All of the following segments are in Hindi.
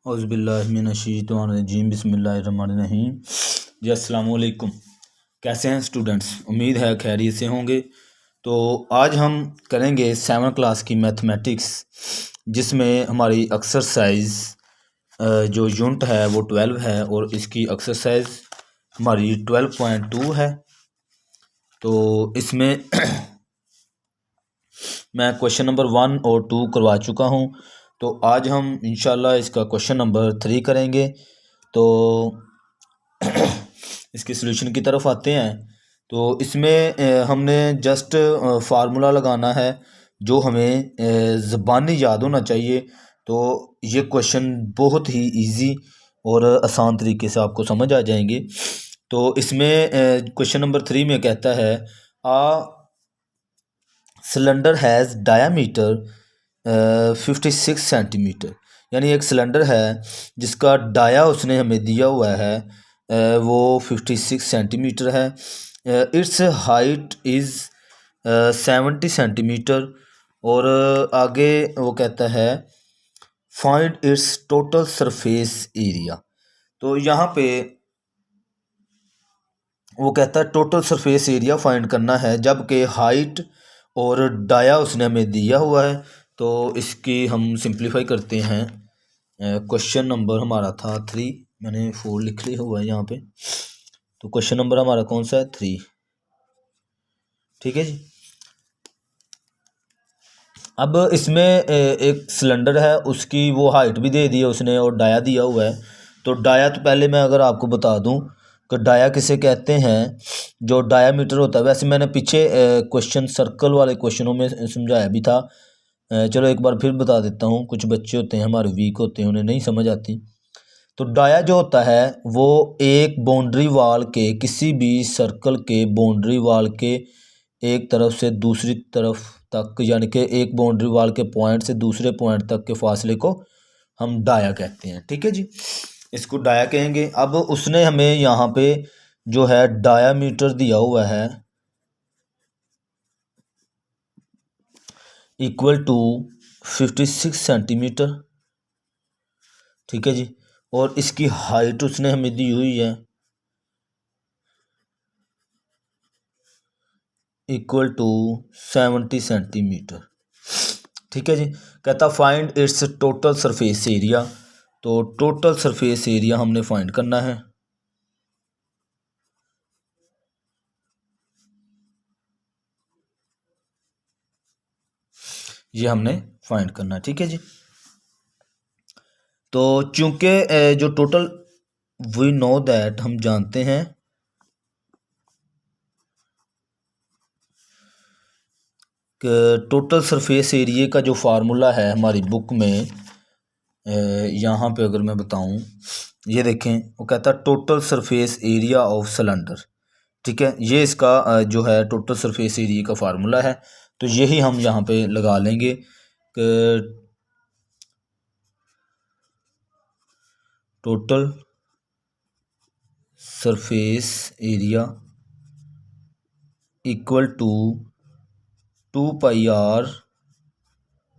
औज़ुबिल्लाहिमिनश्शैतानिर्रजीम बिस्मिल्लाहिर्रहमानिर्रहीम। जी अस्सलाम वालेकुम। कैसे हैं स्टूडेंट्स? उम्मीद है खैरियत से होंगे। तो आज हम करेंगे 7 क्लास की मैथमेटिक्स, जिसमें हमारी एक्सरसाइज जो यूनिट है वो 12 है और इसकी एक्सरसाइज हमारी 12.2 है। तो इसमें मैं क्वेश्चन नंबर 1 और 2 करवा चुका हूँ। तो आज हम इंशाल्लाह इसका क्वेश्चन नंबर 3 करेंगे। तो इसके सॉल्यूशन की तरफ आते हैं। तो इसमें हमने जस्ट फार्मूला लगाना है जो हमें ज़बानी याद होना चाहिए। तो ये क्वेश्चन बहुत ही इजी और आसान तरीके से आपको समझ आ जाएंगे। तो इसमें क्वेश्चन नंबर 3 में कहता है आ सिलेंडर हैज़ डायामीटर 56 सेंटीमीटर। यानी एक सिलेंडर है जिसका डाया उसने हमें दिया हुआ है वो 56 सेंटीमीटर है। It's height is 70 centimetre. और आगे वो कहता है find its total surface area. तो यहाँ पे वो कहता है टोटल सरफेस एरिया फाइंड करना है, जबकि हाइट और डाया उसने हमें दिया हुआ है। तो इसकी हम सिंप्लीफाई करते हैं। क्वेश्चन नंबर हमारा था 3, मैंने 4 लिख लिया हुआ है यहाँ पे। तो क्वेश्चन नंबर हमारा कौन सा है? 3। ठीक है जी। अब इसमें एक सिलेंडर है, उसकी वो हाइट भी दे दी है उसने और डाया दिया हुआ है। तो डाया तो पहले मैं अगर आपको बता दूं कि डाया किसे कहते हैं, जो डायामीटर होता है। वैसे मैंने पीछे क्वेश्चन सर्कल वाले क्वेश्चनों में समझाया भी था। चलो एक बार फिर बता देता हूँ। कुछ बच्चे होते हैं हमारे वीक होते हैं, उन्हें नहीं समझ आती। तो डाया जो होता है वो एक बाउंड्री वाल के, किसी भी सर्कल के बाउंड्री वाल के एक तरफ से दूसरी तरफ तक, यानी कि एक बाउंड्री वाल के पॉइंट से दूसरे पॉइंट तक के फासले को हम डाया कहते हैं। ठीक है जी, इसको डाया कहेंगे। अब उसने हमें यहाँ पे जो है डायामीटर दिया हुआ है इक्वल टू 56 सेंटीमीटर। ठीक है जी। और इसकी हाइट उसने हमें दी हुई है इक्वल टू 70 सेंटीमीटर। ठीक है जी। कहता find its total surface area. तो टोटल सरफेस एरिया हमने फाइंड करना है। ये हमने फाइंड करना। ठीक है जी। तो चूंकि जो टोटल वी नो दैट, हम जानते हैं कि टोटल सरफेस एरिया का जो फार्मूला है हमारी बुक में, यहाँ पे अगर मैं बताऊँ, ये देखें, वो कहता है total surface area of cylinder. ठीक है, ये इसका जो है टोटल सरफेस एरिया का फार्मूला है। तो यही हम यहाँ पे लगा लेंगे कि total surface area equal to 2 pi r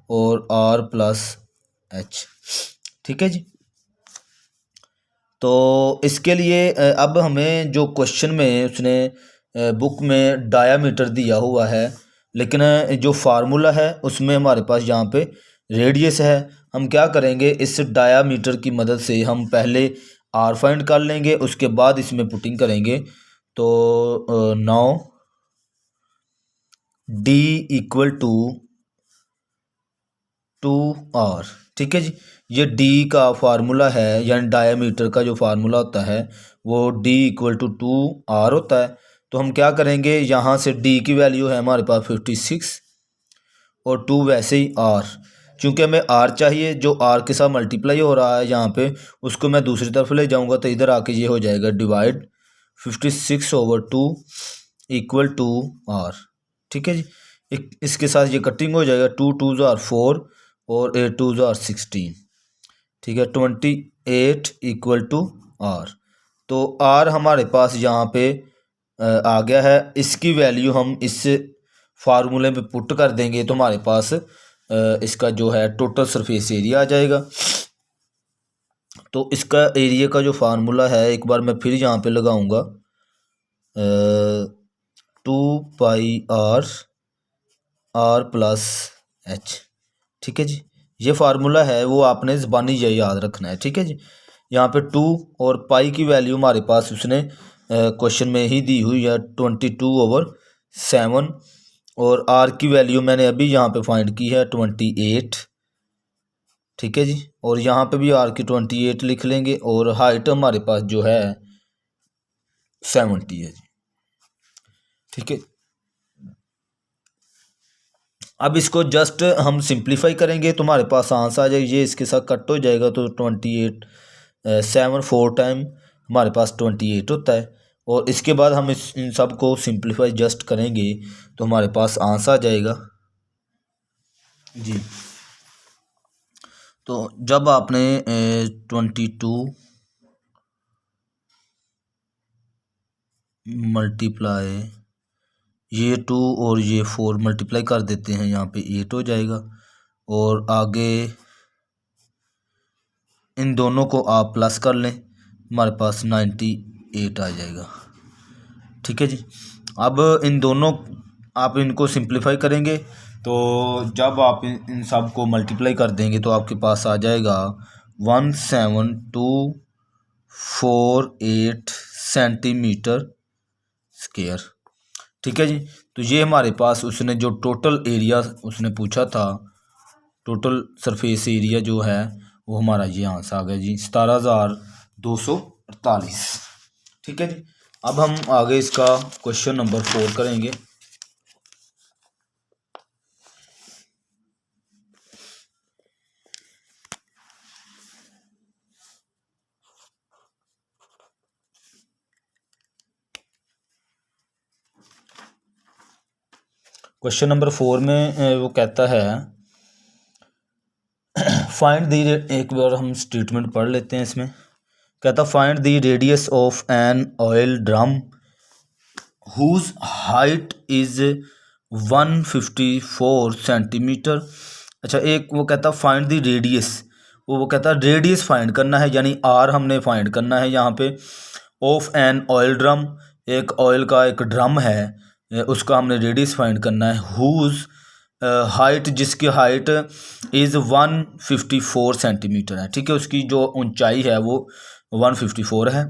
और आर प्लस एच। ठीक है जी। तो इसके लिए अब हमें जो क्वेश्चन में उसने बुक में डायामीटर दिया हुआ है, लेकिन जो फार्मूला है उसमें हमारे पास यहाँ पे रेडियस है। हम क्या करेंगे, इस डायामीटर की मदद से हम पहले आर फाइंड कर लेंगे, उसके बाद इसमें पुटिंग करेंगे। तो 9 डी इक्वल टू 2R। ठीक है जी। ये डी का फार्मूला है, यानी डायामीटर का जो फार्मूला होता है वो डी इक्वल टू 2R होता है। तो हम क्या करेंगे, यहाँ से डी की वैल्यू है हमारे पास 56 और 2 वैसे ही R। चूँकि हमें R चाहिए, जो R के साथ मल्टीप्लाई हो रहा है यहाँ पे, उसको मैं दूसरी तरफ ले जाऊँगा तो इधर आके ये हो जाएगा डिवाइड 56/2 इक्वल टू R। ठीक है जी। इसके साथ ये कटिंग हो जाएगा, 2 2s are 4 और 8 2s are 16। ठीक है, 28 इक्वल टू R। तो R हमारे पास यहाँ पे आ गया है। इसकी वैल्यू हम इस फार्मूले में पुट कर देंगे तो हमारे पास इसका जो है टोटल सरफेस एरिया आ जाएगा। तो इसका एरिया का जो फार्मूला है एक बार मैं फिर यहाँ पे लगाऊंगा 2πr+h। ठीक है जी, ये फार्मूला है वो आपने ज़बानी ये याद रखना है। ठीक है जी, यहाँ पे 2 और पाई की वैल्यू हमारे पास उसने क्वेश्चन में ही दी हुई है 22/7 और आर की वैल्यू मैंने अभी यहाँ पे फाइंड की है 28। ठीक है जी, और यहाँ पे भी आर की 28 लिख लेंगे और हाइट हमारे पास जो है 70 है जी। ठीक है, अब इसको जस्ट हम सिंप्लीफाई करेंगे तो हमारे पास आंसर आ जाएगा, ये इसके साथ कट हो जाएगा तो 28 7 4 टाइम हमारे पास 28 होता है। और इसके बाद हम इन सब को सिंप्लीफाई जस्ट करेंगे तो हमारे पास आंसर आ जाएगा जी। तो जब आपने 22 मल्टीप्लाई ये 2 और ये 4 मल्टीप्लाई कर देते हैं, यहाँ पे 8 हो जाएगा और आगे इन दोनों को आप प्लस कर लें, हमारे पास 98 आ जाएगा। ठीक है जी, अब इन दोनों आप इनको सिंप्लीफाई करेंगे तो जब आप इन सब को मल्टीप्लाई कर देंगे तो आपके पास आ जाएगा 17,248 सेंटीमीटर स्क्वायर। ठीक है जी, तो ये हमारे पास उसने जो टोटल एरिया उसने पूछा था, टोटल सरफेस एरिया जो है वो हमारा ये आंसर आ गया जी 17,248। ठीक है जी, अब हम आगे इसका क्वेश्चन नंबर 4 करेंगे। क्वेश्चन नंबर 4 में वो कहता है फाइंड दी, एक बार हम स्टेटमेंट पढ़ लेते हैं। इसमें कहता find the radius of an oil drum whose height is 154 centimetre. अच्छा, एक वो कहता फाइंड दी रेडियस, वो कहता रेडियस फाइंड करना है, यानी आर हमने फाइंड करना है यहाँ पे। ऑफ एन ऑयल ड्रम, एक ऑयल का एक ड्रम है उसका हमने रेडियस फाइंड करना है। हुज हाइट, जिसकी हाइट इज़ 154 सेंटीमीटर है। ठीक है, उसकी जो ऊंचाई है वो 154 है।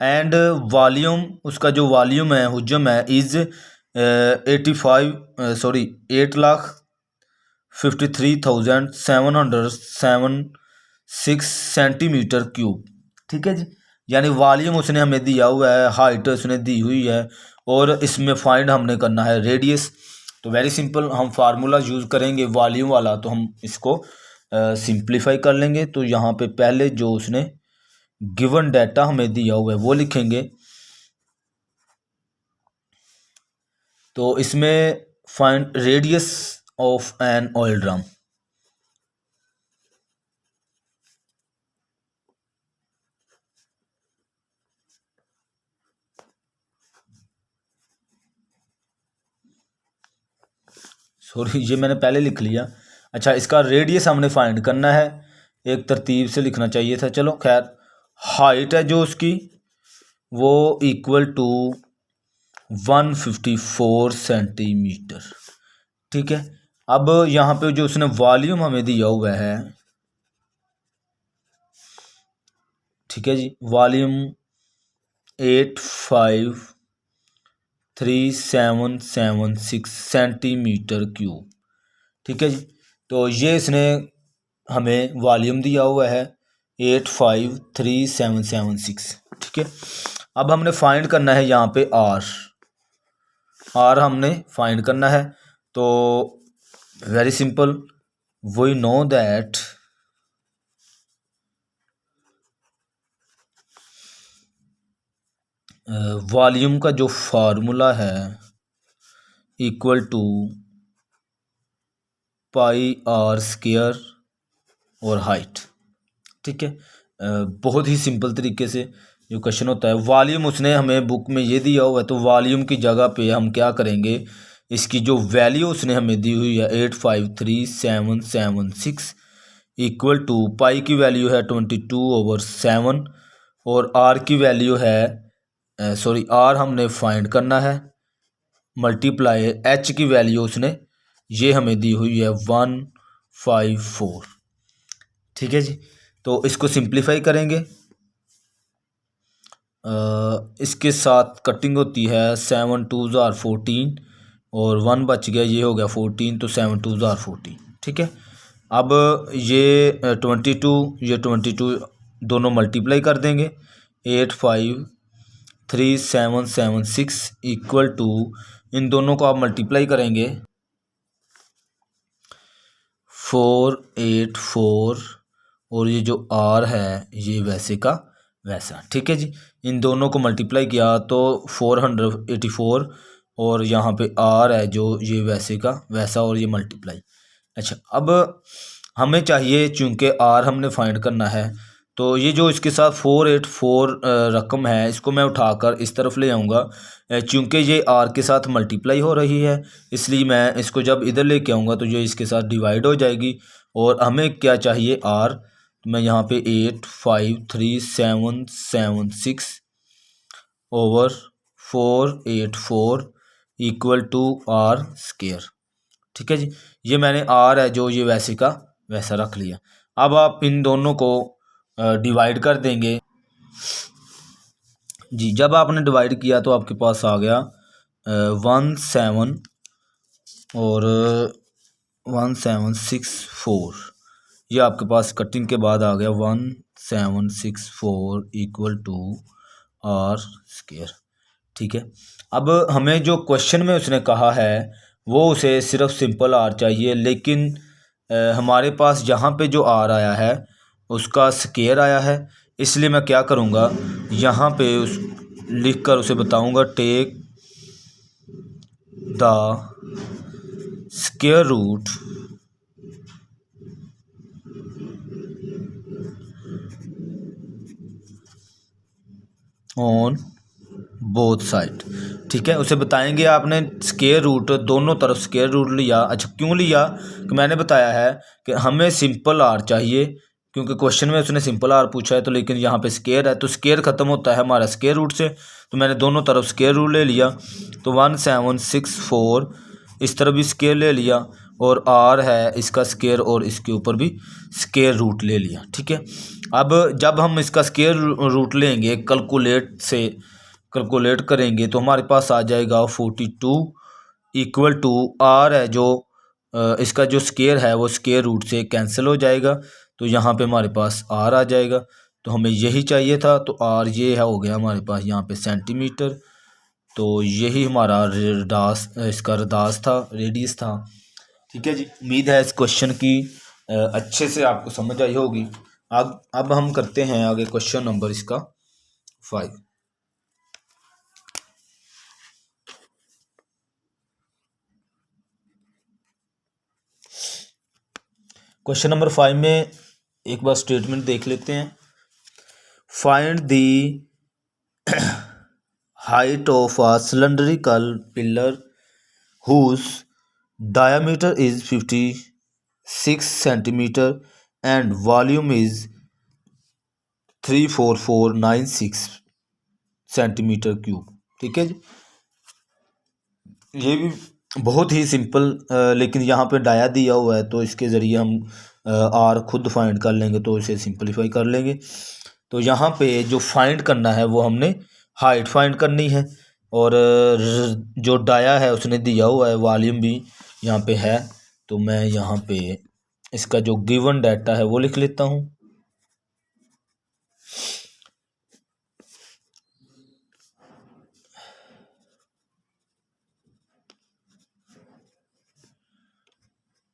एंड वॉल्यूम, उसका जो वॉल्यूम है हुजम है इज़ 8,53,776 सेंटीमीटर क्यूब। ठीक है जी, यानी वॉल्यूम उसने हमें दिया हुआ है, हाइट उसने दी हुई है और इसमें फाइंड हमने करना है रेडियस। तो वेरी सिंपल, हम फार्मूला यूज़ करेंगे वॉल्यूम वाला, तो हम इसको सिंप्लीफाई कर लेंगे। तो यहाँ पे पहले जो उसने गिवन डाटा हमें दिया हुआ है वो लिखेंगे। तो इसमें find radius of an oil drum, sorry ये मैंने पहले लिख लिया। अच्छा, इसका रेडियस हमने फाइंड करना है, एक तरतीब से लिखना चाहिए था, चलो खैर। हाइट है जो उसकी वो इक्वल टू 154 सेंटीमीटर। ठीक है, अब यहाँ पे जो उसने वॉल्यूम हमें दिया हुआ है, ठीक है जी, वॉल्यूम 853,776 सेंटीमीटर क्यूब। ठीक है जी, तो ये इसने हमें वॉल्यूम दिया हुआ है 853,776। ठीक है, अब हमने फाइंड करना है यहाँ पे आर हमने फाइंड करना है। तो very simple, we know that volume का जो फार्मूला है equal to pi r square और हाइट। ठीक है, बहुत ही सिंपल तरीके से जो क्वेश्चन होता है। वॉल्यूम उसने हमें बुक में ये दिया हुआ है, तो वॉल्यूम की जगह पे हम क्या करेंगे, इसकी जो वैल्यू उसने हमें दी हुई है 853,776, इक्वल टू पाई की वैल्यू है 22/7 और आर की वैल्यू है आर हमने फाइंड करना है मल्टीप्लाई एच की वैल्यू उसने ये हमें दी हुई है 154। ठीक है जी, तो इसको सिंप्लीफाई करेंगे। इसके साथ कटिंग होती है 7×2 = 14 और 1 बच गया, ये हो गया 14, तो 7×2 = 14। ठीक है, अब ये 22 ये 22 दोनों मल्टीप्लाई कर देंगे। 853,776 इक्वल टू, इन दोनों को आप मल्टीप्लाई करेंगे 484 और ये जो आर है ये वैसे का वैसा। ठीक है जी, इन दोनों को मल्टीप्लाई किया तो 484 और यहाँ पे आर है जो ये वैसे का वैसा और ये मल्टीप्लाई। अच्छा, अब हमें चाहिए, चूंकि आर हमने फाइंड करना है, तो ये जो इसके साथ 484 रकम है इसको मैं उठाकर इस तरफ ले आऊँगा। चूंकि ये आर के साथ मल्टीप्लाई हो रही है इसलिए मैं इसको जब इधर लेके आऊँगा तो ये इसके साथ डिवाइड हो जाएगी। और हमें क्या चाहिए आर, तो मैं यहाँ पे 853,776 over 484 equal to r square. ठीक है जी, ये मैंने आर है जो ये वैसे का वैसा रख लिया। अब आप इन दोनों को डिवाइड कर देंगे जी। जब आपने डिवाइड किया तो आपके पास आ गया 17 और 1764। ये आपके पास कटिंग के बाद आ गया 1764 इक्वल टू आर स्केयर। ठीक है, अब हमें जो क्वेश्चन में उसने कहा है वो उसे सिर्फ सिंपल आर चाहिए, लेकिन हमारे पास यहाँ पे जो आर आया है उसका स्केयर आया है। इसलिए मैं क्या करूँगा, यहाँ पे उस लिख कर उसे बताऊँगा take the square root on both side. ठीक है, उसे बताएंगे आपने स्केयर रूट दोनों तरफ स्केयर रूट लिया। अच्छा, क्यों लिया कि मैंने बताया है कि हमें सिंपल आर चाहिए, क्योंकि क्वेश्चन में उसने सिंपल आर पूछा है, तो लेकिन यहाँ पे स्केयर है तो स्केयर ख़त्म होता है हमारा स्केयर रूट से, तो मैंने दोनों तरफ स्केयर रूट ले लिया। तो 1764 इस तरफ भी स्केयर ले लिया और आर है इसका स्केयर और इसके ऊपर भी स्केयर रूट ले लिया। ठीक है, अब जब हम इसका स्केयर रूट लेंगे कैलकुलेट करेंगे तो हमारे पास आ जाएगा 42 इक्वल टू आर है जो इसका जो स्केयर है वो स्केयर रूट से कैंसिल हो जाएगा, तो यहाँ पे हमारे पास आर आ जाएगा। तो हमें यही चाहिए था, तो आर ये है हो गया हमारे पास यहाँ पे सेंटीमीटर। तो यही हमारा इसका रेडियस था। ठीक है जी, उम्मीद है इस क्वेश्चन की अच्छे से आपको समझ आई होगी। अब हम करते हैं आगे क्वेश्चन नंबर इसका 5। क्वेश्चन नंबर 5 में एक बार स्टेटमेंट देख लेते हैं। Find the height of a cylindrical pillar whose diameter is 56 centimeter and volume is 34496 centimetre cube. ठीक है जी, ये भी बहुत ही सिंपल, लेकिन यहाँ पे डाया दिया हुआ है तो इसके ज़रिए हम आर खुद फाइंड कर लेंगे, तो इसे सिंपलीफाई कर लेंगे। तो यहाँ पे जो फाइंड करना है वो हमने हाइट फाइंड करनी है, और जो डाया है उसने दिया हुआ है, वॉल्यूम भी यहाँ पे है। तो मैं यहाँ पे इसका जो गिवन डाटा है वो लिख लेता हूँ।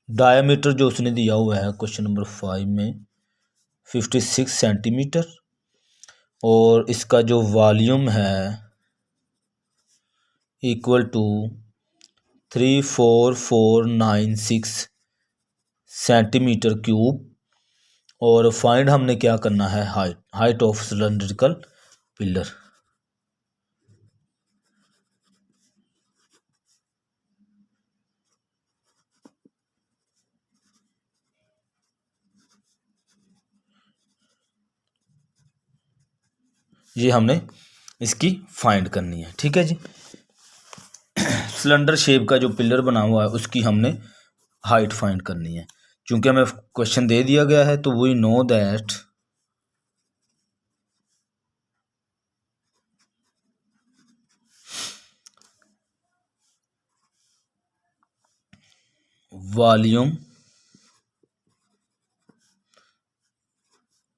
डायामीटर जो उसने दिया हुआ है क्वेश्चन नंबर 5 में 56 सेंटीमीटर, और इसका जो वॉल्यूम है इक्वल टू 34496 सेंटीमीटर क्यूब। और फाइंड हमने क्या करना है, हाइट ऑफ सिलेंड्रिकल पिलर। ये हमने इसकी फाइंड करनी है। ठीक है जी। सिलेंडर शेप का जो पिलर बना हुआ है उसकी हमने हाइट फाइंड करनी है। चूंकि हमें क्वेश्चन दे दिया गया है तो we know that volume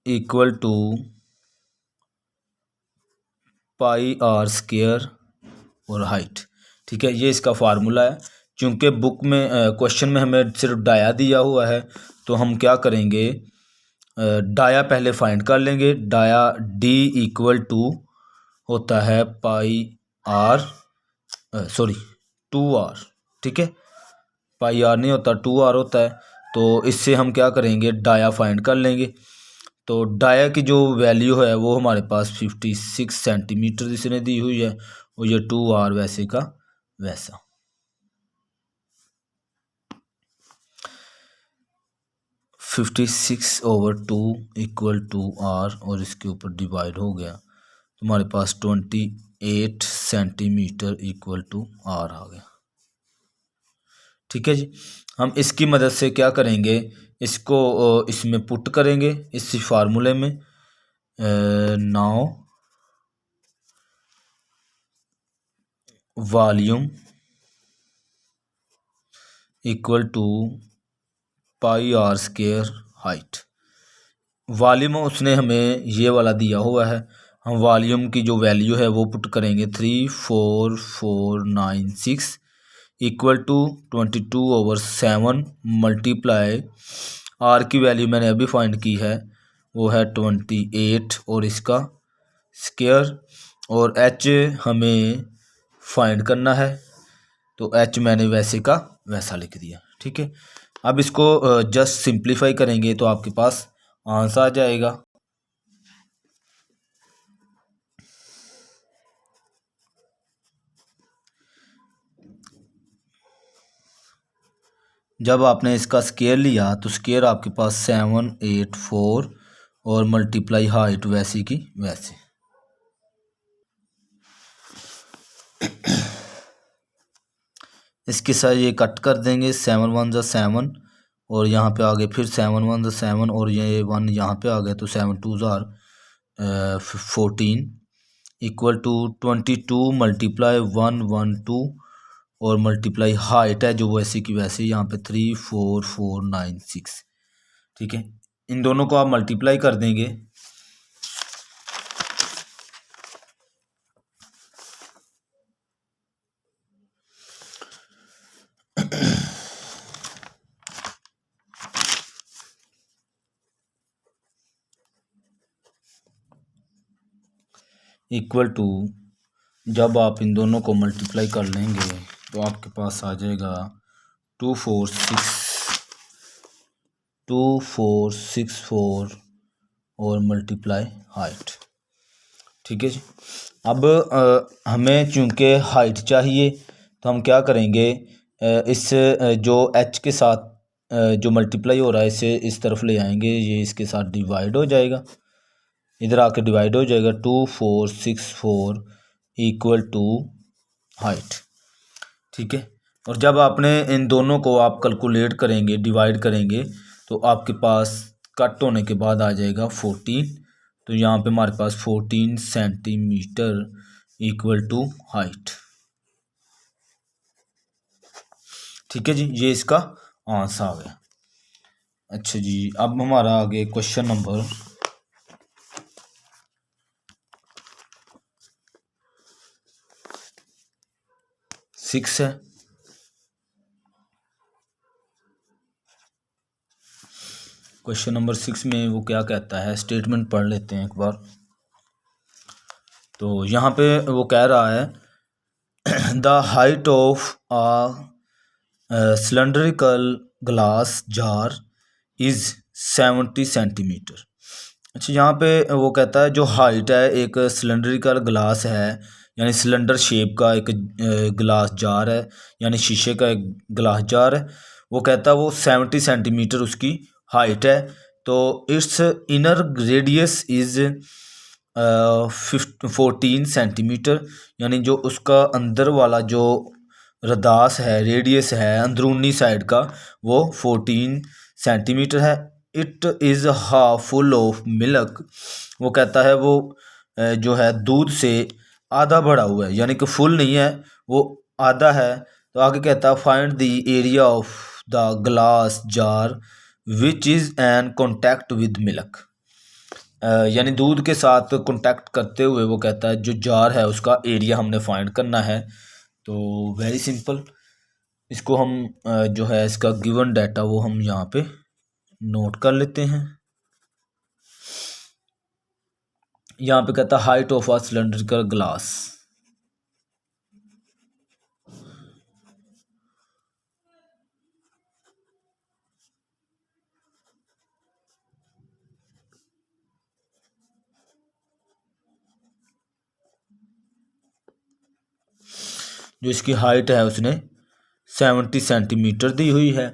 equal to pi r square और हाइट। ठीक है, ये इसका फार्मूला है। चूंकि बुक में क्वेश्चन में हमें सिर्फ डाया दिया हुआ है तो हम क्या करेंगे, डाया पहले फाइंड कर लेंगे। डाया डी इक्वल टू होता है पाई आर, सॉरी 2r। ठीक है, पाई आर नहीं होता, 2r होता है। तो इससे हम क्या करेंगे, डाया फाइंड कर लेंगे। तो डाया की जो वैल्यू है वो हमारे पास 56 सेंटीमीटर इसने दी हुई है, और ये 2r वैसे का वैसा। 56/2 इक्वल टू r, और इसके ऊपर डिवाइड हो गया तो हमारे पास 28 सेंटीमीटर इक्वल टू r आ गया। ठीक है जी। हम इसकी मदद से क्या करेंगे, इसको इसमें पुट करेंगे इस फार्मूले में। Now volume equal to pi r square height. Volume उसने हमें ये वाला दिया हुआ है, हम वॉल्यूम की जो वैल्यू है वो पुट करेंगे 34496 इक्वल टू 22/7 मल्टीप्लाई आर की वैल्यू मैंने अभी फाइंड की है वो है 28 और इसका स्क्वायर, और एच हमें फाइंड करना है तो एच मैंने वैसे का वैसा लिख दिया। ठीक है, अब इसको जस्ट सिंप्लीफाई करेंगे तो आपके पास आंसर आ जाएगा। जब आपने इसका स्केयर लिया तो स्केयर आपके पास 784 और मल्टीप्लाई हाइट वैसी की वैसे। इसके साथ ये कट कर देंगे, 7 1 ज़ा 7 और यहाँ पे आ गए फिर 7 1 ज़ा 7 और ये 1 यहाँ पे आ गया तो 7 2 ज़ार 14 इक्वल टू 22 मल्टीप्लाई 112 और मल्टीप्लाई हाइट है जो वैसे की वैसे यहाँ पे 34496। ठीक है, इन दोनों को आप मल्टीप्लाई कर देंगे इक्वल टू, जब आप इन दोनों को मल्टीप्लाई कर लेंगे तो आपके पास आ जाएगा 2464 और मल्टीप्लाई हाइट। ठीक है जी। अब हमें चूंकि हाइट चाहिए तो हम क्या करेंगे, इस जो h के साथ जो मल्टीप्लाई हो रहा है इसे इस तरफ ले आएंगे, ये इसके साथ डिवाइड हो जाएगा, इधर आके डिवाइड हो जाएगा 2464 इक्वल टू हाइट। ठीक है, और जब आपने इन दोनों को आप कैलकुलेट करेंगे, डिवाइड करेंगे तो आपके पास कट होने के बाद आ जाएगा 14। तो यहाँ पे हमारे पास 14 सेंटीमीटर इक्वल टू हाइट। ठीक है जी, ये इसका आंसर आ गया। अच्छा जी, अब हमारा आगे क्वेश्चन नंबर 6 है। क्वेश्चन नंबर 6 में वो क्या कहता है, स्टेटमेंट पढ़ लेते हैं एक बार। तो यहाँ पे वो कह रहा है the height of a cylindrical glass jar is 70 centimetre. अच्छा, यहाँ पे वो कहता है जो हाइट है एक सिलेंड्रिकल ग्लास है, यानी सिलेंडर शेप का एक ग्लास जार है, यानी शीशे का एक ग्लास जार है। वो कहता है वो 70 सेंटीमीटर उसकी हाइट है। तो it's inner radius is 14 centimetre, यानी जो उसका अंदर वाला जो रदास है, रेडियस है अंदरूनी साइड का, वो 14 सेंटीमीटर है। It is half full of milk, वो कहता है वो जो है दूध से आधा भरा हुआ है, यानी कि फुल नहीं है, वो आधा है। तो आगे कहता है find the area of the glass jar which is an contact with milk, यानी दूध के साथ कॉन्टैक्ट करते हुए वो कहता है जो जार है उसका एरिया हमने फाइंड करना है। तो वेरी सिंपल, इसको हम जो है इसका गिवन डाटा वो हम यहाँ पे नोट कर लेते हैं। यहाँ पे कहता है height of a cylindrical glass, जो इसकी हाइट है उसने 70 सेंटीमीटर दी हुई है,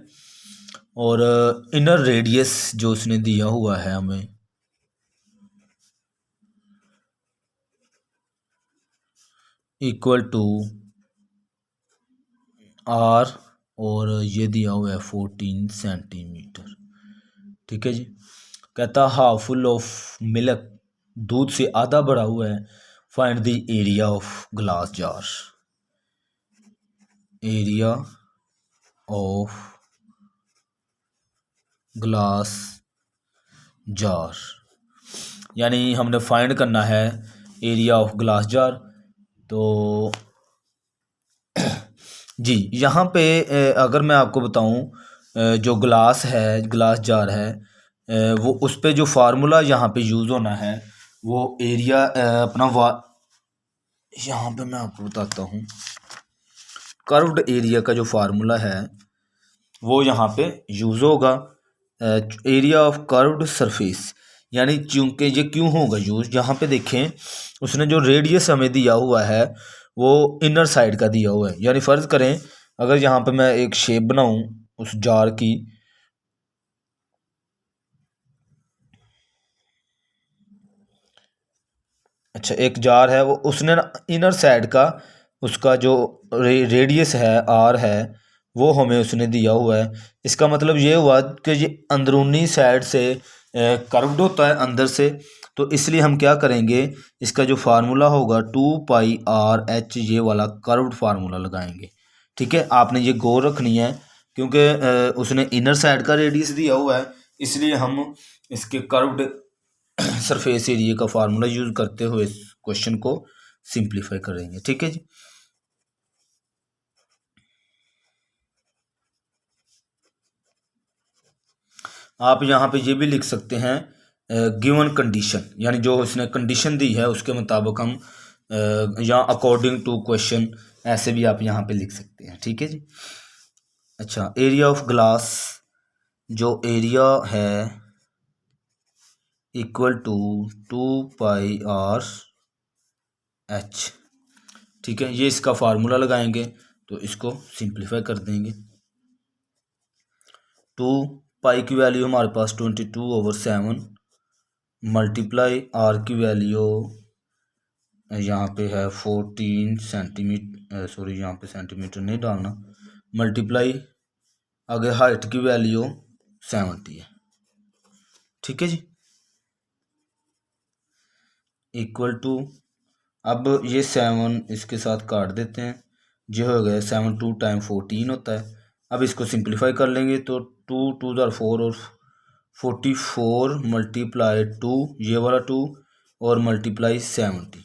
और इनर रेडियस जो उसने दिया हुआ है हमें इक्वल टू आर, और ये दिया हुआ है 14 सेंटीमीटर। ठीक है जी। कहता हाफ फुल ऑफ मिल्क, दूध से आधा भरा हुआ है। Find the area of glass jar, area of glass jar, यानी हमने फाइंड करना है एरिया ऑफ ग्लास जार। तो जी यहाँ पे अगर मैं आपको बताऊं जो ग्लास है, ग्लास जार है, वो उस पे जो फार्मूला यहाँ पे यूज़ होना है वो एरिया यहाँ पे मैं आपको बताता हूँ, कर्व्ड एरिया का जो फार्मूला है वो यहाँ पे यूज़ होगा, एरिया ऑफ कर्व्ड सरफेस। यानी चूंकि ये क्यों होगा यूज़, यहाँ पे देखें उसने जो रेडियस हमें दिया हुआ है वो इनर साइड का दिया हुआ है। यानी फ़र्ज़ करें अगर यहाँ पे मैं एक शेप बनाऊँ उस जार की, अच्छा एक जार है, वो उसने ना इनर साइड का उसका जो रेडियस है आर है वो हमें उसने दिया हुआ है। इसका मतलब ये हुआ कि ये अंदरूनी साइड से कर्व्ड होता है अंदर से, तो इसलिए हम क्या करेंगे, इसका जो फार्मूला होगा 2πr/h, ये वाला कर्व्ड फार्मूला लगाएंगे। ठीक है, आपने ये गौर रखनी है क्योंकि उसने इनर साइड का रेडियस दिया हुआ है, इसलिए हम इसके कर्व्ड सरफेस एरिया का फार्मूला यूज़ करते हुए इस क्वेश्चन को सिंप्लीफाई करेंगे। ठीक है जी। आप यहाँ पे ये भी लिख सकते हैं गिवन कंडीशन, यानी जो उसने कंडीशन दी है उसके मुताबिक हम या अकॉर्डिंग टू क्वेश्चन, ऐसे भी आप यहाँ पे लिख सकते हैं। ठीक है जी। अच्छा, एरिया ऑफ ग्लास, जो एरिया है इक्वल टू 2πr/h। ठीक है, ये इसका फार्मूला लगाएंगे तो इसको सिंप्लीफाई कर देंगे। 2π की वैल्यू हमारे पास 22/7 मल्टीप्लाई आर की वैल्यू यहाँ पे है 14 सेंटीमीटर, सॉरी यहाँ पे सेंटीमीटर नहीं डालना, मल्टीप्लाई आगे हाइट की वैल्यू 70 है। ठीक है जी, इक्वल टू, अब ये 7 इसके साथ काट देते हैं, जो हो गया 7 2 टाइम 14 होता है। अब इसको सिंप्लीफाई कर लेंगे तो 2 2 4 और 44 मल्टीप्लाई 2, ये वाला 2 और मल्टीप्लाई 70।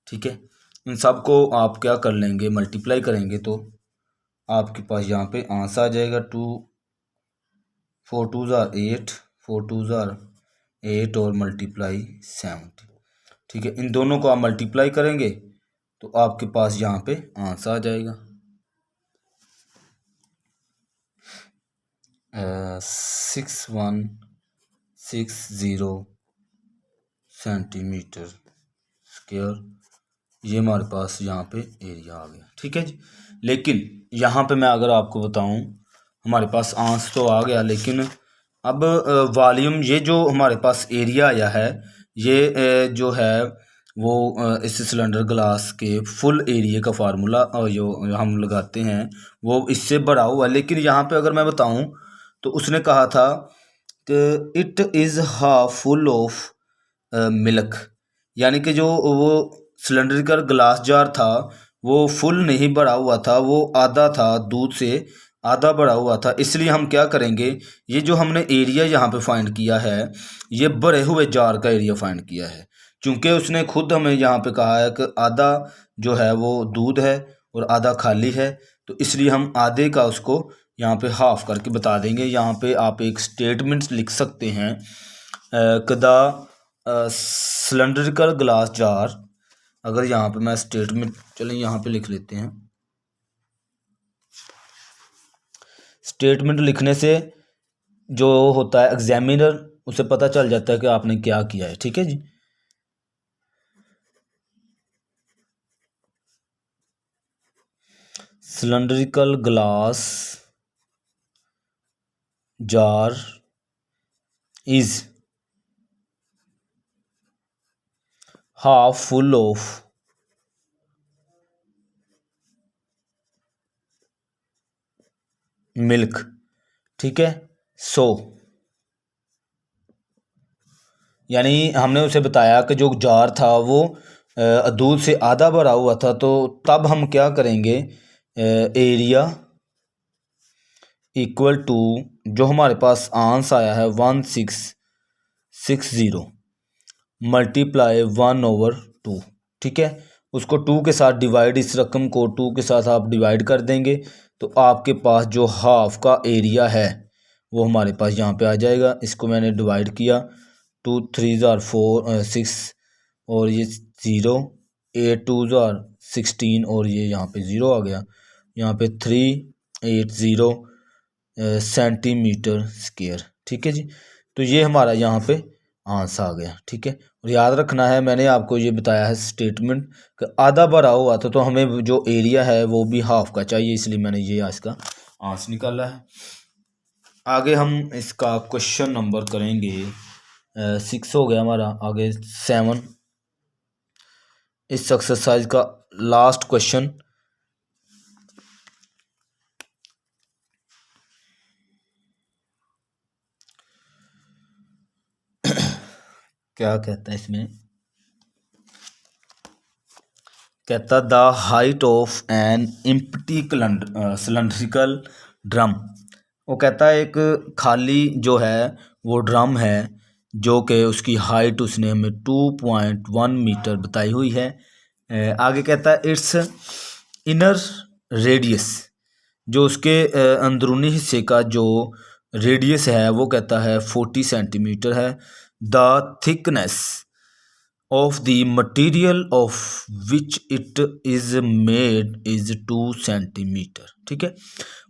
ठीक है, इन सब को आप क्या कर लेंगे, मल्टीप्लाई करेंगे तो आपके पास यहाँ पे आंसर आ जाएगा 2 4 2 8, 4 2 8 और मल्टीप्लाई 70। ठीक है, इन दोनों को आप मल्टीप्लाई करेंगे तो आपके पास यहाँ पे आंसर आ जाएगा 6160 सेंटीमीटर स्क्वायर। ये हमारे पास यहाँ पे एरिया आ गया। ठीक है जी, लेकिन यहाँ पे मैं अगर आपको बताऊँ हमारे पास आंसर तो आ गया, लेकिन अब वॉल्यूम, ये जो हमारे पास एरिया आया है ये जो है वो इस सिलेंडर ग्लास के फुल एरिया का फार्मूला जो हम लगाते हैं वो इससे बढ़ा हुआ है। लेकिन यहाँ पे अगर मैं बताऊँ तो उसने कहा था कि it is half full of milk, यानी कि जो वो सिलेंड्रिकल ग्लास जार था वो फुल नहीं भरा हुआ था, वो आधा था, दूध से आधा भरा हुआ था। इसलिए हम क्या करेंगे, ये जो हमने एरिया यहाँ पे फाइंड किया है ये भरे हुए जार का एरिया फाइंड किया है, क्योंकि उसने खुद हमें यहाँ पे कहा है कि आधा जो है वो दूध है और आधा खाली है, तो इसलिए हम आधे का उसको यहाँ पे हाफ करके बता देंगे। यहाँ पे आप एक स्टेटमेंट लिख सकते हैं कदा सिलेंड्रिकल ग्लास जार। अगर यहाँ पे मैं स्टेटमेंट, चलें यहाँ पे लिख लेते हैं। स्टेटमेंट लिखने से जो होता है एग्जामिनर उसे पता चल जाता है कि आपने क्या किया है। ठीक है जी। Cylindrical glass jar is half full of milk. ठीक है। सो यानी हमने उसे बताया कि जो जार था वो दूध से आधा भरा हुआ था, तो तब हम क्या करेंगे, एरिया इक्वल टू जो हमारे पास आंसर आया है 1660 मल्टीप्लाई 1/2। ठीक है। उसको 2 के साथ डिवाइड, इस रकम को 2 के साथ आप डिवाइड कर देंगे तो आपके पास जो हाफ का एरिया है वो हमारे पास यहाँ पे आ जाएगा। इसको मैंने डिवाइड किया, 2 3 ज़ार 4 6 और ये 0, 8 2 ज़ार 16 और ये यहाँ पे 0 आ गया। यहाँ पे 380 सेंटीमीटर स्क्वायर। ठीक है जी। तो ये हमारा यहाँ पे आंसर आ गया। ठीक है। और याद रखना है, मैंने आपको ये बताया है स्टेटमेंट कि आधा भरा हुआ था तो हमें जो एरिया है वो भी हाफ का चाहिए, इसलिए मैंने ये इसका आंसर निकाला है। आगे हम इसका क्वेश्चन नंबर करेंगे 6 हो गया हमारा, आगे 7 इस एक्सरसाइज का लास्ट क्वेश्चन। क्या कहता है इसमें, कहता the height of an empty cylindrical drum. वो कहता है एक खाली जो है वो ड्रम है जो कि उसकी हाइट उसने हमें 2.1 मीटर बताई हुई है। आगे कहता है इट्स इनर रेडियस, जो उसके अंदरूनी हिस्से का जो रेडियस है वो कहता है 40 सेंटीमीटर है। The thickness of the material of which it is made is 2 centimetre. ठीक है।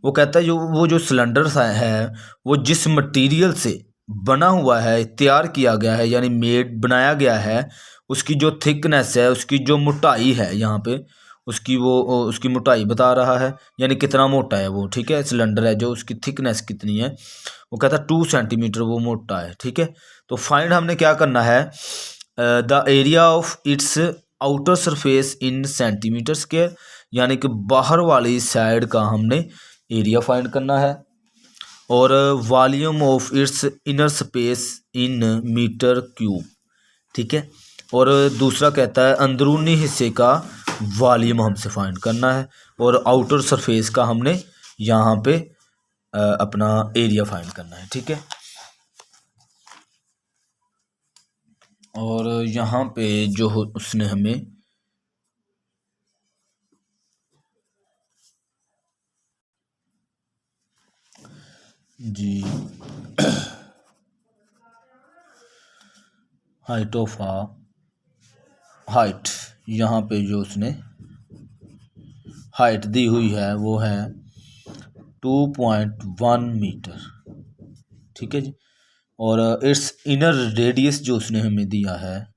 वो कहता है जो सिलेंडर है वो जिस मटेरियल से बना हुआ है, तैयार किया गया है, यानी मेड बनाया गया है, उसकी जो थिकनेस है, उसकी जो मोटाई है, यहाँ पे उसकी मोटाई बता रहा है, यानी कितना मोटा है वो। ठीक है। सिलेंडर है जो उसकी थिकनेस कितनी है, वो कहता है 2 सेंटीमीटर वो मोटा है। ठीक है। तो फाइंड हमने क्या करना है, the area of its outer surface in centimetre square, यानी कि बाहर वाली साइड का हमने एरिया फाइंड करना है, और volume of its inner space in metre cube. ठीक है। और दूसरा कहता है अंदरूनी हिस्से का वॉल्यूम हमसे फाइंड करना है, और आउटर सरफेस का हमने यहाँ पे अपना एरिया फाइंड करना है। ठीक है। और यहाँ पे जो उसने हमें जी हाइट ऑफ हाइट, यहाँ पे जो उसने हाइट दी हुई है वो है 2.1 मीटर। ठीक है जी। और इट्स इनर रेडियस जो उसने हमें दिया है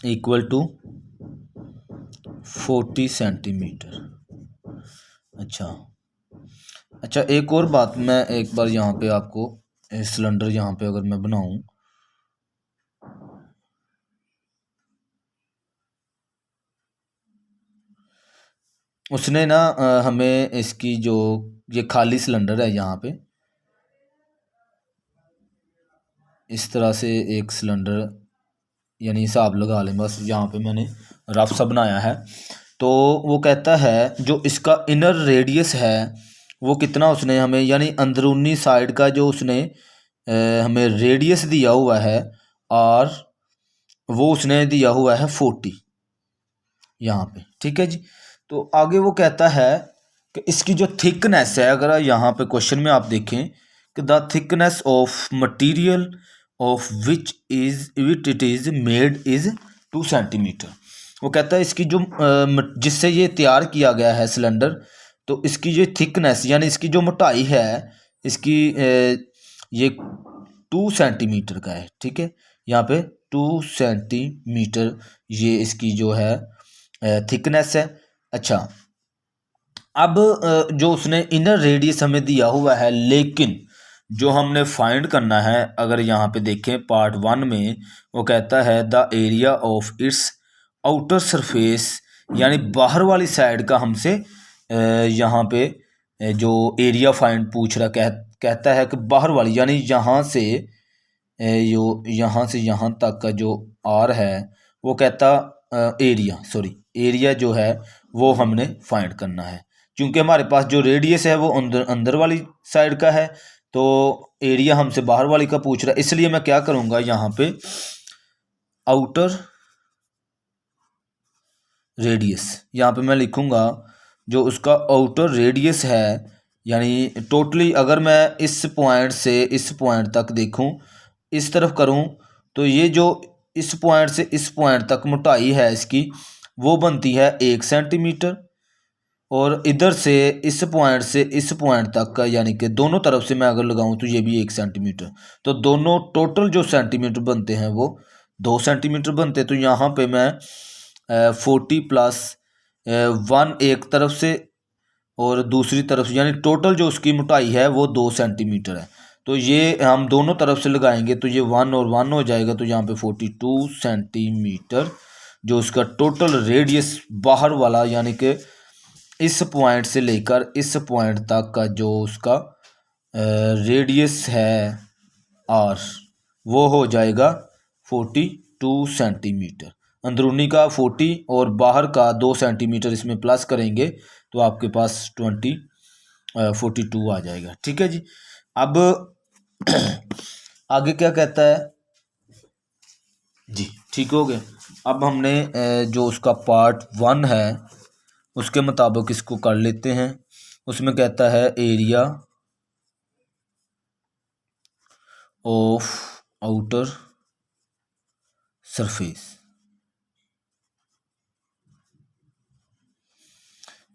इक्वल टू 40 सेंटीमीटर। अच्छा, अच्छा, एक और बात मैं एक बार यहाँ पे आपको सिलेंडर यहाँ पे अगर मैं बनाऊं, उसने ना हमें इसकी जो ये खाली सिलेंडर है यहाँ पे इस तरह से एक सिलेंडर यानी हिसाब लगा लें, बस यहाँ पे मैंने रफ सा बनाया है। तो वो कहता है जो इसका इनर रेडियस है वो कितना उसने हमें, यानी अंदरूनी साइड का जो उसने हमें रेडियस दिया हुआ है, और वो उसने दिया हुआ है 40 यहाँ पे। ठीक है जी। तो आगे वो कहता है कि इसकी जो थिकनेस है, अगर यहाँ पे क्वेश्चन में आप देखें कि the thickness of material of which it is made is 2 centimetre. वो कहता है इसकी जो जिससे ये तैयार किया गया है सिलेंडर, तो इसकी जो थिकनेस यानी इसकी जो मोटाई है इसकी ये 2 सेंटीमीटर का है। ठीक है, यहाँ पे 2 सेंटीमीटर ये इसकी जो है थिकनेस है। अच्छा, अब जो उसने इनर रेडियस हमें दिया हुआ है, लेकिन जो हमने फाइंड करना है, अगर यहाँ पे देखें पार्ट 1 में वो कहता है the area of its outer surface, यानी बाहर वाली साइड का हमसे यहाँ पे जो एरिया फाइंड पूछ रहा कहता है कि बाहर वाली यानी यहाँ से जो यहाँ से यहाँ तक का जो आर है वो कहता एरिया जो है वो हमने फाइंड करना है। क्योंकि हमारे पास जो रेडियस है वो अंदर वाली साइड का है, तो एरिया हमसे बाहर वाली का पूछ रहा है, इसलिए मैं क्या करूँगा यहाँ पे आउटर रेडियस यहाँ पे मैं लिखूँगा जो उसका आउटर रेडियस है, यानी टोटली अगर मैं इस पॉइंट से इस पॉइंट तक देखूँ, इस तरफ करूँ, तो ये जो इस पॉइंट से इस पॉइंट तक मोटाई है इसकी वो बनती है 1 सेंटीमीटर, और इधर से इस पॉइंट से इस पॉइंट तक का यानी कि दोनों तरफ से मैं अगर लगाऊं तो ये भी 1 सेंटीमीटर, तो दोनों टोटल जो सेंटीमीटर बनते हैं वो 2 सेंटीमीटर बनते। तो यहाँ पे मैं 40 प्लस 1 एक तरफ से और दूसरी तरफ से, यानी टोटल जो उसकी मोटाई है वो 2 सेंटीमीटर है। तो ये हम दोनों तरफ से लगाएंगे तो ये 1 और 1 हो जाएगा, तो यहाँ पे 42 सेंटीमीटर जो उसका टोटल रेडियस बाहर वाला यानी कि इस पॉइंट से लेकर इस पॉइंट तक का जो उसका रेडियस है आर वो हो जाएगा 42 सेंटीमीटर। अंदरूनी का 40 और बाहर का 2 सेंटीमीटर इसमें प्लस करेंगे तो आपके पास 42 आ जाएगा। ठीक है जी। अब आगे क्या कहता है जी, ठीक हो गया। अब हमने जो उसका पार्ट 1 है उसके मुताबिक इसको कर लेते हैं। उसमें कहता है एरिया ऑफ आउटर सरफेस,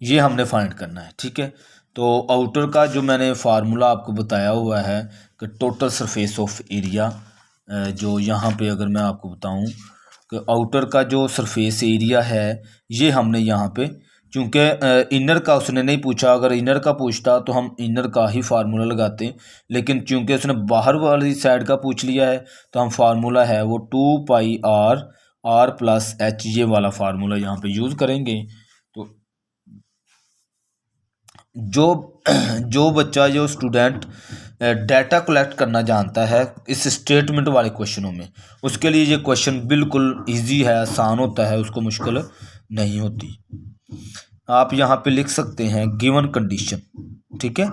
ये हमने फाइंड करना है। ठीक है, तो आउटर का जो मैंने फार्मूला आपको बताया हुआ है कि टोटल सरफेस ऑफ एरिया, जो यहाँ पे अगर मैं आपको बताऊँ कि आउटर का जो सरफेस एरिया है ये हमने यहाँ पे, चूँकि इनर का उसने नहीं पूछा, अगर इनर का पूछता तो हम इनर का ही फार्मूला लगाते, लेकिन चूँकि उसने बाहर वाली साइड का पूछ लिया है तो हम फार्मूला है वो 2 पाई आर प्लस एच ये वाला फार्मूला यहाँ पे यूज़ करेंगे। तो जो बच्चा जो स्टूडेंट डाटा कलेक्ट करना जानता है इस स्टेटमेंट वाले क्वेश्चनों में, उसके लिए ये क्वेश्चन बिल्कुल इजी है, आसान होता है, उसको मुश्किल नहीं होती। आप यहाँ पे लिख सकते हैं गिवन कंडीशन। ठीक है,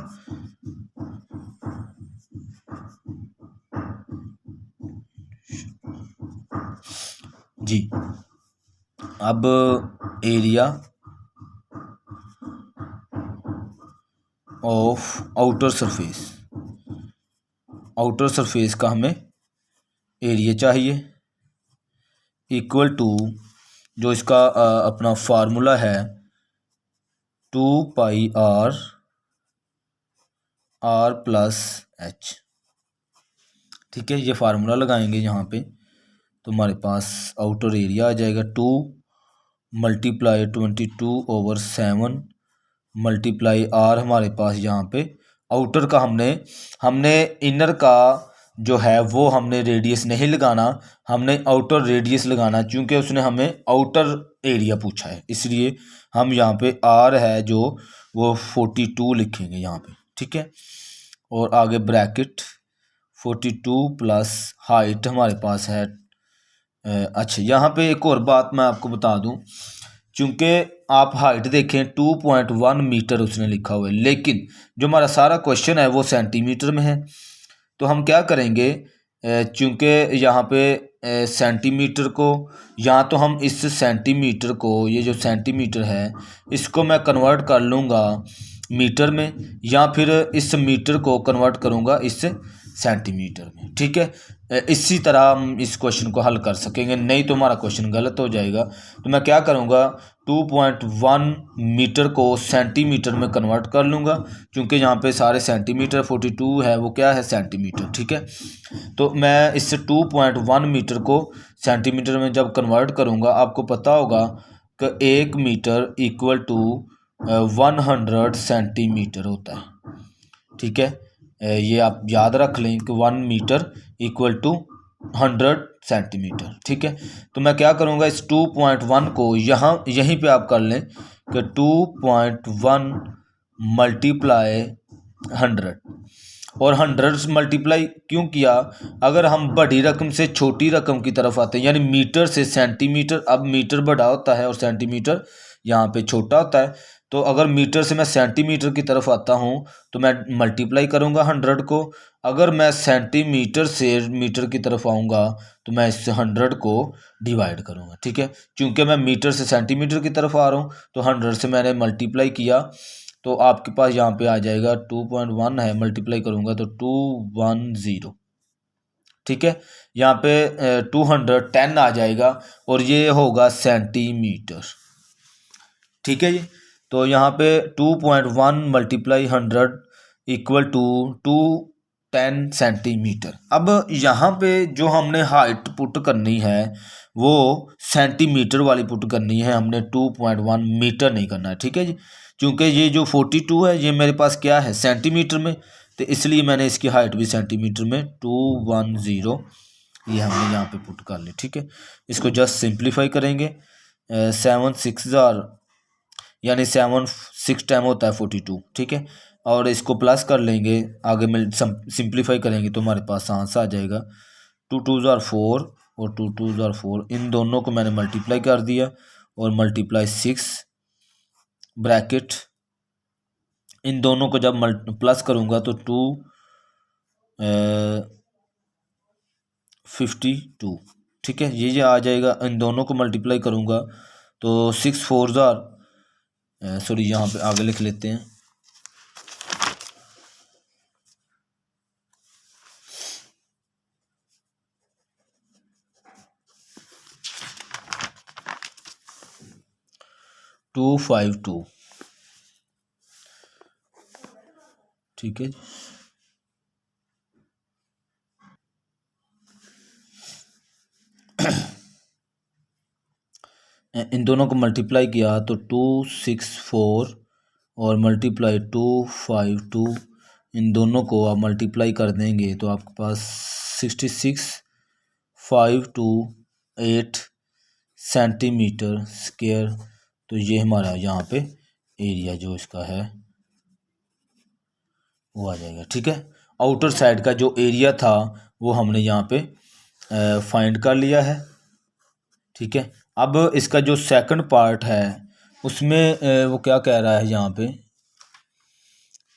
जी। अब एरिया ऑफ आउटर सरफेस का हमें एरिया चाहिए इक्वल टू जो इसका अपना फार्मूला है 2 पाई आर प्लस एच। ठीक है, ये फार्मूला लगाएंगे यहाँ पे तो हमारे पास आउटर एरिया आ जाएगा 2 मल्टीप्लाई 22/7 मल्टीप्लाई आर हमारे पास यहाँ पे आउटर का हमने इनर का जो है वो हमने रेडियस नहीं लगाना, हमने आउटर रेडियस लगाना, क्योंकि उसने हमें आउटर एरिया पूछा है, इसलिए हम यहाँ पे आर है जो वो 42 लिखेंगे यहाँ पे, ठीक है। और आगे ब्रैकेट 42 प्लस हाइट हमारे पास है। अच्छा, यहाँ पे एक और बात मैं आपको बता दूं, चूंकि आप हाइट देखें 2.1 मीटर उसने लिखा हुआ है, लेकिन जो हमारा सारा क्वेश्चन है वो सेंटीमीटर में है। तो हम क्या करेंगे, चूंकि यहाँ पे सेंटीमीटर को, या तो हम इस सेंटीमीटर को, ये जो सेंटीमीटर है इसको मैं कन्वर्ट कर लूँगा मीटर में, या फिर इस मीटर को कन्वर्ट करूँगा इस सेंटीमीटर में, ठीक है। इसी तरह हम इस क्वेश्चन को हल कर सकेंगे, नहीं तो हमारा क्वेश्चन गलत हो जाएगा। तो मैं क्या करूँगा, 2.1 मीटर को सेंटीमीटर में कन्वर्ट कर लूँगा, क्योंकि यहाँ पे सारे सेंटीमीटर, 42 है वो क्या है, सेंटीमीटर, ठीक है। तो मैं इससे 2.1 मीटर को सेंटीमीटर में जब कन्वर्ट करूँगा, आपको पता होगा कि 1 मीटर इक्वल टू 100 सेंटीमीटर होता है, ठीक है। ये आप याद रख लें कि 1 मीटर इक्वल टू 100 सेंटीमीटर, ठीक है। तो मैं क्या करूँगा, इस 2.1 को यहीं पे आप कर लें कि 2.1 मल्टीप्लाई 100, और 100 मल्टीप्लाई क्यों किया, अगर हम बड़ी रकम से छोटी रकम की तरफ आते हैं, यानी मीटर से सेंटीमीटर, अब मीटर बड़ा होता है और सेंटीमीटर यहाँ पे छोटा होता है, तो अगर मीटर से मैं सेंटीमीटर की तरफ आता हूँ तो मैं मल्टीप्लाई करूँगा 100 को, अगर मैं सेंटीमीटर से मीटर की तरफ आऊँगा तो मैं इससे 100 को डिवाइड करूँगा, ठीक है। क्योंकि मैं मीटर से सेंटीमीटर की तरफ आ रहा हूँ तो 100 से मैंने मल्टीप्लाई किया, तो आपके पास यहाँ पे आ जाएगा 2.1 है, मल्टीप्लाई करूँगा तो 210, ठीक है। यहाँ पे 210 आ जाएगा और ये होगा सेंटीमीटर, ठीक है जी। तो यहाँ पे 2.1 मल्टीप्लाई 100 इक्वल टू 210 सेंटीमीटर। अब यहाँ पे जो हमने हाइट पुट करनी है वो सेंटीमीटर वाली पुट करनी है, हमने 2.1 मीटर नहीं करना है, ठीक है जी। क्योंकि ये जो 42 है ये मेरे पास क्या है, सेंटीमीटर में, तो इसलिए मैंने इसकी हाइट भी सेंटीमीटर में 210 ये हमने यहाँ पे पुट कर ली, ठीक है। इसको जस्ट सिंप्लीफाई करेंगे, 7 6 यानी 7 6 टाइम होता है 42, ठीक है। और इसको प्लस कर लेंगे, आगे में सिंप्लीफाई करेंगे तो हमारे पास आंसर आ जाएगा 2 2 4 और 2 2 4, इन दोनों को मैंने मल्टीप्लाई कर दिया और मल्टीप्लाई 6 ब्रैकेट, इन दोनों को जब प्लस करूँगा तो 52, ठीक है। ये आ जाएगा, इन दोनों को मल्टीप्लाई करूँगा तो 6 4 सॉरी यहाँ पे आगे लिख लेते हैं, टू 52, ठीक है। इन दोनों को मल्टीप्लाई किया तो 264 और मल्टीप्लाई 252, इन दोनों को आप मल्टीप्लाई कर देंगे तो आपके पास 66,528 सेंटीमीटर स्क्वायर। तो ये हमारा यहाँ पे एरिया जो इसका है वो आ जाएगा, ठीक है। आउटर साइड का जो एरिया था वो हमने यहाँ पे फाइंड कर लिया है, ठीक है। अब इसका जो सेकंड पार्ट है उसमें वो क्या कह रहा है, यहाँ पे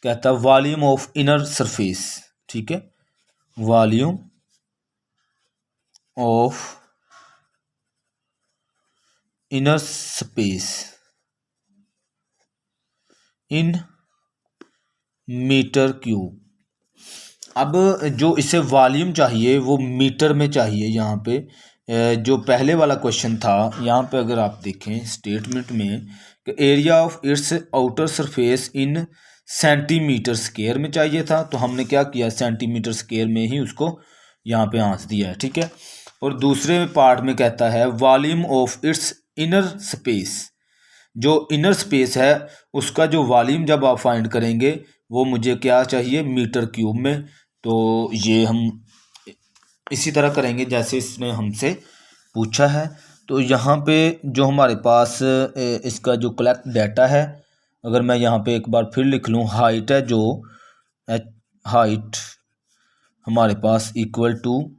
कहता है वॉल्यूम ऑफ इनर सरफेस, ठीक है। Volume of inner space in metre cube. अब जो इसे वॉल्यूम चाहिए वो मीटर में चाहिए। यहाँ पे जो पहले वाला क्वेश्चन था, यहाँ पे अगर आप देखें स्टेटमेंट में कि area of its outer surface in centimetre square में चाहिए था, तो हमने क्या किया, सेंटीमीटर स्क्वायर में ही उसको यहाँ पे आंसर दिया है, ठीक है। और दूसरे पार्ट में कहता है volume of its inner space, जो इनर स्पेस है उसका जो वॉल्यूम जब आप फाइंड करेंगे वो मुझे क्या चाहिए, मीटर क्यूब में। तो ये हम इसी तरह करेंगे जैसे इसने हमसे पूछा है। तो यहाँ पे जो हमारे पास इसका जो कलेक्ट डाटा है, अगर मैं यहाँ पे एक बार फिर लिख लूँ, हाइट है जो हाइट हमारे पास इक्वल टू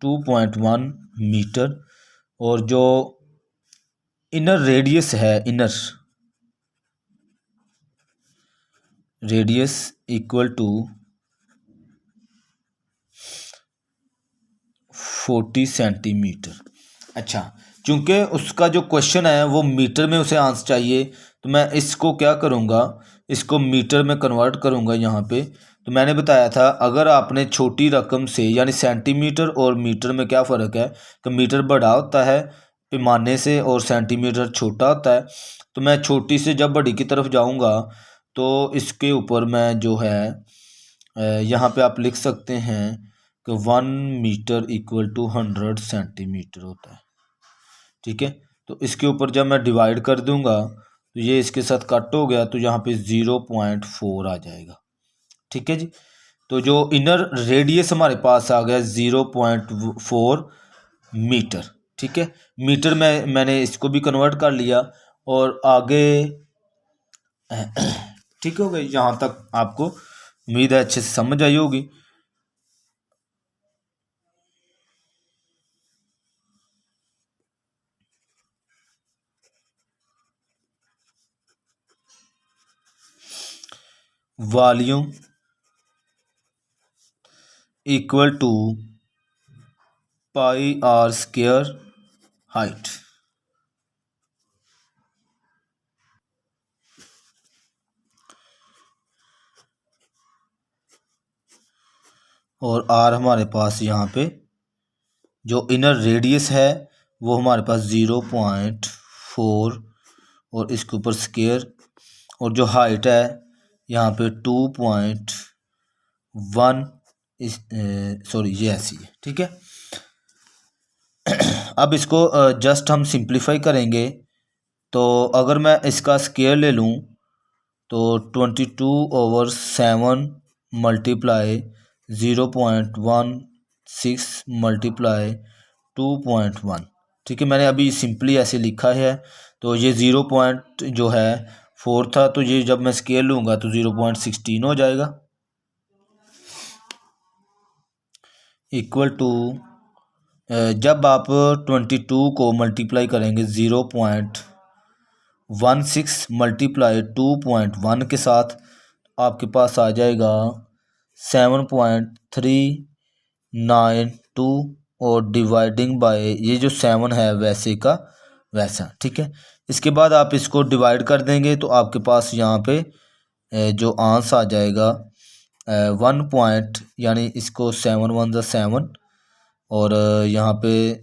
2.1 मीटर, और जो इनर रेडियस है, inner radius equal to 40 centimetre. अच्छा, चूंकि उसका जो क्वेश्चन है वो मीटर में उसे आंसर चाहिए, तो मैं इसको क्या करूँगा, इसको मीटर में कन्वर्ट करूँगा यहाँ पे। तो मैंने बताया था अगर आपने छोटी रकम से, यानी सेंटीमीटर और मीटर में क्या फ़र्क है कि मीटर बड़ा होता है पैमाने से और सेंटीमीटर छोटा होता है। तो मैं छोटी से जब बड़ी की तरफ जाऊँगा तो इसके ऊपर मैं जो है यहाँ पे आप लिख सकते हैं कि 1 मीटर इक्वल टू 100 सेंटीमीटर होता है। ठीक है, तो इसके ऊपर जब मैं डिवाइड कर दूंगा तो ये इसके साथ कट हो गया, तो यहाँ पे 0.4 आ जाएगा। ठीक है जी, तो जो इनर रेडियस हमारे पास आ गया 0.4 मीटर। ठीक है, मीटर में मैंने इसको भी कन्वर्ट कर लिया और आगे ठीक हो गई। यहाँ तक आपको उम्मीद है अच्छे से समझ आई होगी। Volume equal to pi r square height. और आर हमारे पास यहाँ पे जो इनर रेडियस है वो हमारे पास 0.4 और इसके ऊपर स्क्वायर, और जो हाइट है यहाँ पे 2.1 इस सॉरी ये ऐसी है। ठीक है, अब इसको जस्ट हम सिंप्लीफाई करेंगे। तो अगर मैं इसका स्क्वायर ले लूँ तो 22/7 मल्टीप्लाई 0.16 मल्टीप्लाई 2.1। ठीक है, मैंने अभी सिंपली ऐसे लिखा है। तो ये 0. जो है 4 था, तो ये जब मैं स्केल लूँगा तो 0.16 हो जाएगा, इक्वल टू जब आप 22 को मल्टीप्लाई करेंगे 0.16 मल्टीप्लाई 2.1 के साथ, आपके पास आ जाएगा 7.392 और डिवाइडिंग बाय ये जो 7 है वैसे का वैसा। ठीक है, इसके बाद आप इसको डिवाइड कर देंगे तो आपके पास यहाँ पे जो आंसर आ जाएगा 1 पॉइंट, यानी इसको 7 1 ज़ा 7 और यहाँ पे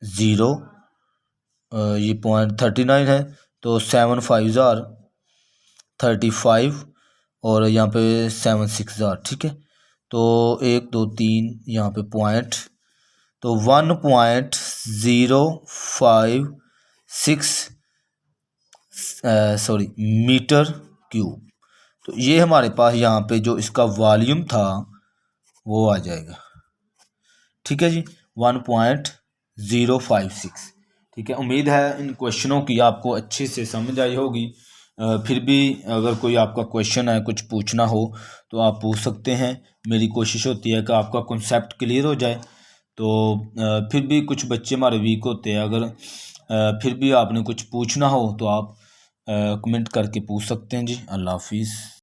0 ये 0.39 है, तो 7 5 ज़ार 35 और यहाँ पे 7 6 ज़ार। ठीक है, तो 1 2 3 यहाँ पे पॉइंट, तो 1.056 मीटर क्यूब। तो ये हमारे पास यहाँ पे जो इसका वॉल्यूम था वो आ जाएगा। ठीक है जी, 1.056। ठीक है, उम्मीद है इन क्वेश्चनों की आपको अच्छे से समझ आई होगी। फिर भी अगर कोई आपका क्वेश्चन है, कुछ पूछना हो तो आप पूछ सकते हैं। मेरी कोशिश होती है कि आपका कॉन्सेप्ट क्लियर हो जाए। तो फिर भी कुछ बच्चे हमारे वीक होते हैं, अगर फिर भी आपने कुछ पूछना हो तो आप कमेंट करके पूछ सकते हैं जी। अल्लाह हाफिज़।